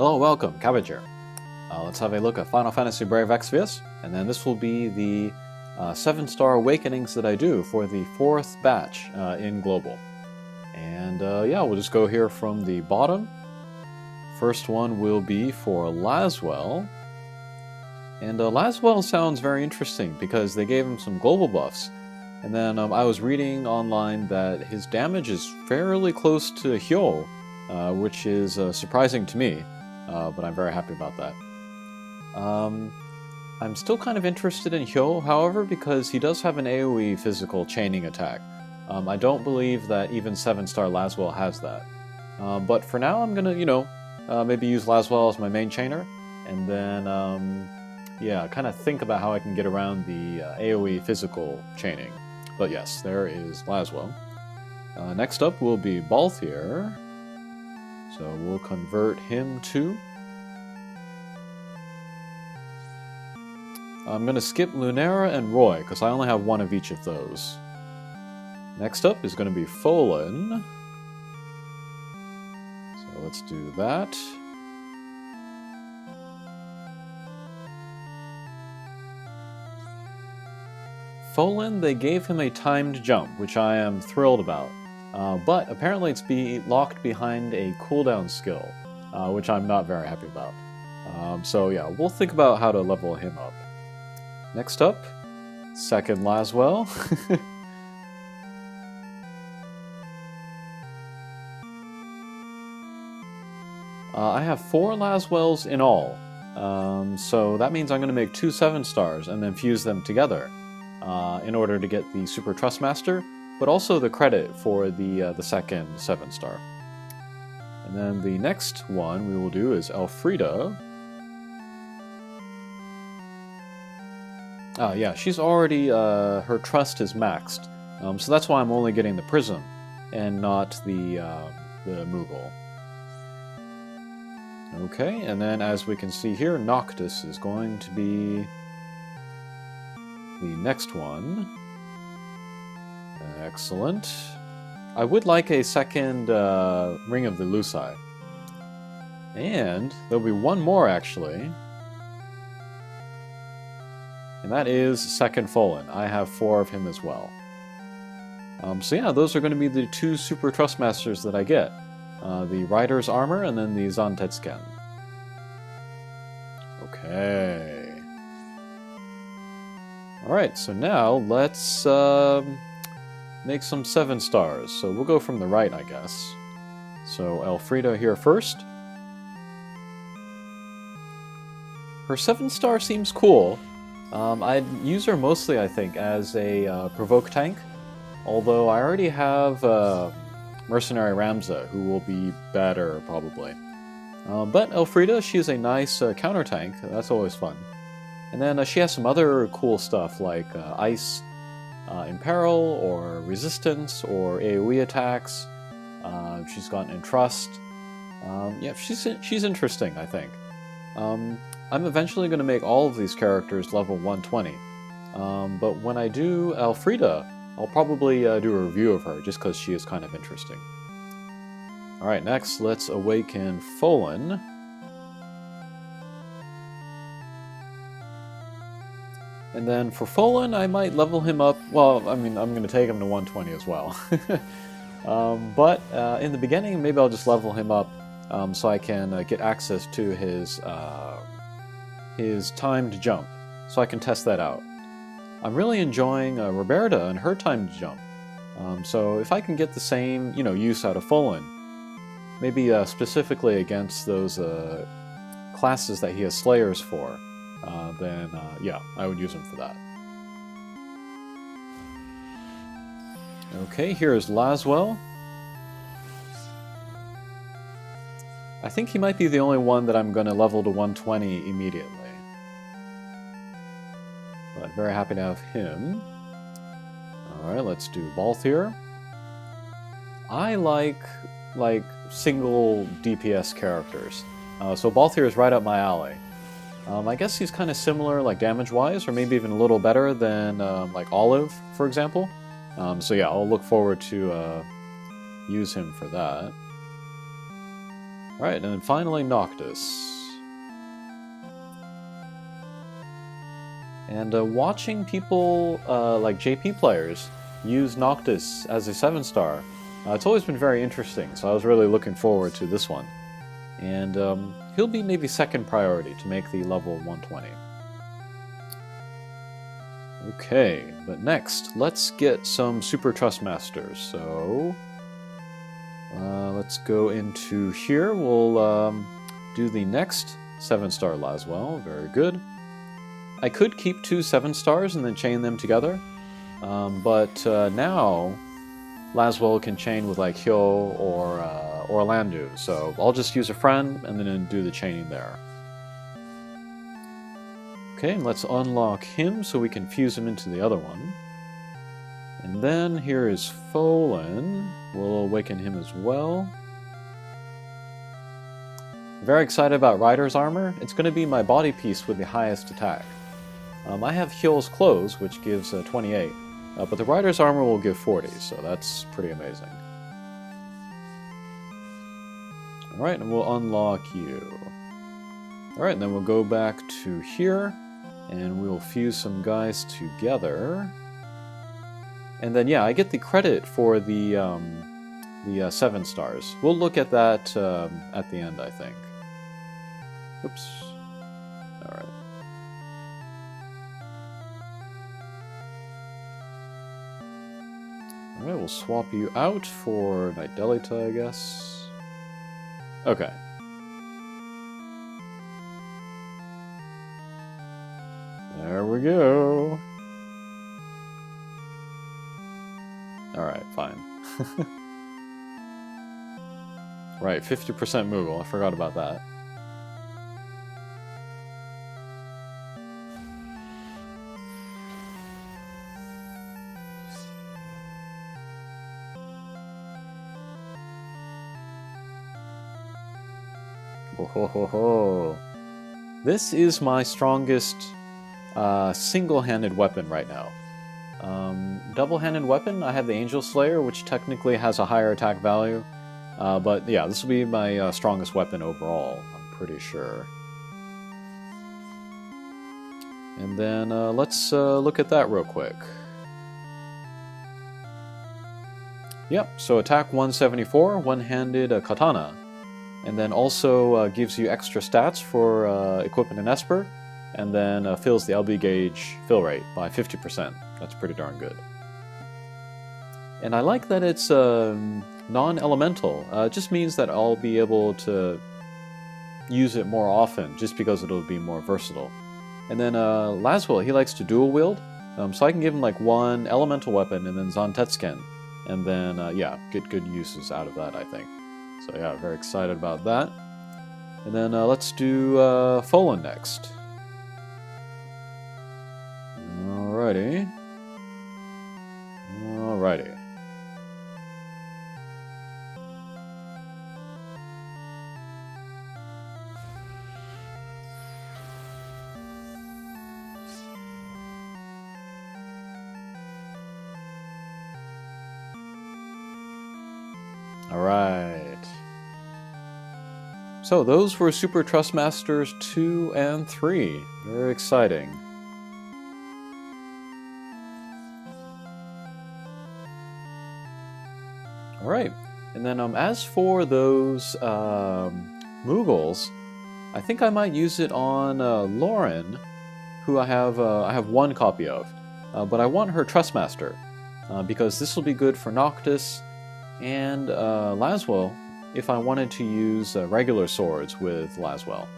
Hello, welcome, Cabbage here. Let's have a look at Final Fantasy Brave Exvius, and then this will be the 7-star awakenings that I do for the 4th batch in Global. And yeah, we'll just go here from the bottom. First one will be for Laswell. And Laswell sounds very interesting because they gave him some global buffs. And then I was reading online that his damage is fairly close to Hyo, which is surprising to me. But I'm very happy about that. I'm still kind of interested in Hyo, however, because he does have an AoE physical chaining attack. I don't believe that even 7-star Laswell has that. But for now, I'm gonna, maybe use Laswell as my main chainer, and then, yeah, kind of think about how I can get around the AoE physical chaining. But yes, there is Laswell. Next up will be Balthier. So we'll convert him to... I'm going to skip Lunera and Roy, because I only have one of each of those. Next up is going to be Folan. So let's do that. Folan, they gave him a timed jump, which I am thrilled about. But apparently it's locked behind a cooldown skill, which I'm not very happy about. So yeah, we'll think about how to level him up. Next up, 2nd Laswell. I have 4 Laswells in all, so that means I'm going to make 2 7-stars and then fuse them together in order to get the Super Trustmaster, but also the credit for the second 7-star. And then the next one we will do is Elfrida. Yeah, she's already, her trust is maxed, so that's why I'm only getting the Prism and not the Moogle. Okay, and then as we can see here, Noctis is going to be the next one. Excellent. I would like a second Ring of the Luci. And there'll be one more, actually. And that is 2nd Folan. I have 4 of him as well. So yeah, those are going to be the 2 Super Trustmasters that I get. The Rider's Armor and then the Zantetsken. Okay. Alright, so now let's make some 7-stars. So we'll go from the right, I guess. So Elfrida here first. Her 7-star seems cool. I'd use her mostly, I think, as a provoke tank. Although I already have Mercenary Ramza, who will be better, probably. But Elfrida, she is a nice counter tank. That's always fun. And then she has some other cool stuff like Ice Imperil, or Resistance, or AoE attacks. She's got Entrust. Yeah, she's interesting, I think. I'm eventually going to make all of these characters level 120. But when I do Elfrida, I'll probably do a review of her, just because she is kind of interesting. Alright, next, let's awaken Folan. And then for Folan, I might level him up. Well, I mean, I'm going to take him to 120 as well. But in the beginning, maybe I'll just level him up so I can get access to his timed jump, so I can test that out. I'm really enjoying Roberta and her timed jump. So if I can get the same, use out of Folan, maybe specifically against those classes that he has Slayers for, then yeah, I would use him for that. Okay, here's Laswell. I think he might be the only one that I'm going to level to 120 immediately. But very happy to have him. Alright, let's do Balthier. I like single DPS characters. So Balthier is right up my alley. I guess he's kind of similar, like damage-wise, or maybe even a little better than like Olive, for example. So yeah, I'll look forward to use him for that. Alright, and then finally Noctis. And watching people like JP players use Noctis as a 7-star, it's always been very interesting, so I was really looking forward to this one. And he'll be maybe second priority to make the level 120. Okay, but next, let's get some Super Trust Masters. So, let's go into here. We'll do the next 7-star Laswell. Very good. I could keep 2 7-stars and then chain them together, but now Laswell can chain with like Hyo or Orlandu, so I'll just use a friend and then do the chaining there. Okay, let's unlock him so we can fuse him into the other one. And then here is Folan. We'll awaken him as well. Very excited about Rider's Armor. It's going to be my body piece with the highest attack. I have Hyo's Clothes, which gives 28, but the Rider's Armor will give 40, so that's pretty amazing. Alright, and we'll unlock you. Alright, and then we'll go back to here, and we'll fuse some guys together. And then, yeah, I get the credit for the 7 stars. We'll look at that at the end, I think. Oops. Alright. Alright, we'll swap you out for Nidelita, I guess. Okay. There we go. Alright, fine. Right, 50% Moogle, I forgot about that. Ho ho ho. This is my strongest single-handed weapon right now. Double-handed weapon, I have the Angel Slayer, which technically has a higher attack value. But yeah, this will be my strongest weapon overall, I'm pretty sure. And then let's look at that real quick. Yep, so attack 174, one-handed katana. And then also gives you extra stats for equipment and Esper, and then fills the LB gauge fill rate by 50%. That's pretty darn good. And I like that it's non-elemental. It just means that I'll be able to use it more often, just because it'll be more versatile. And then Laswell, he likes to dual wield, so I can give him like one elemental weapon and then Zantetsuken, and then yeah, get good uses out of that, I think. So yeah, very excited about that. And then let's do Folan next. Alrighty. Alrighty. Alright. So those were Super Trust Masters 2 and 3. Very exciting. Alright, and then as for those Moogles, I think I might use it on Lauren, who I have one copy of, but I want her Trustmaster, because this will be good for Noctis and Laswell if I wanted to use regular swords with Laswell.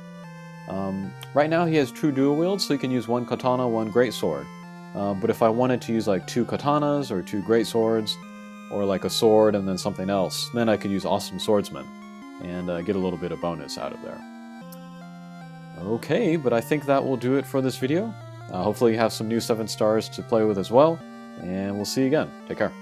Right now he has true dual wield, so he can use one katana, one greatsword. But if I wanted to use like 2 katanas or 2 greatswords, or like a sword and then something else, then I could use Awesome Swordsman and get a little bit of bonus out of there. Okay, but I think that will do it for this video. Hopefully you have some new 7 stars to play with as well, and we'll see you again. Take care.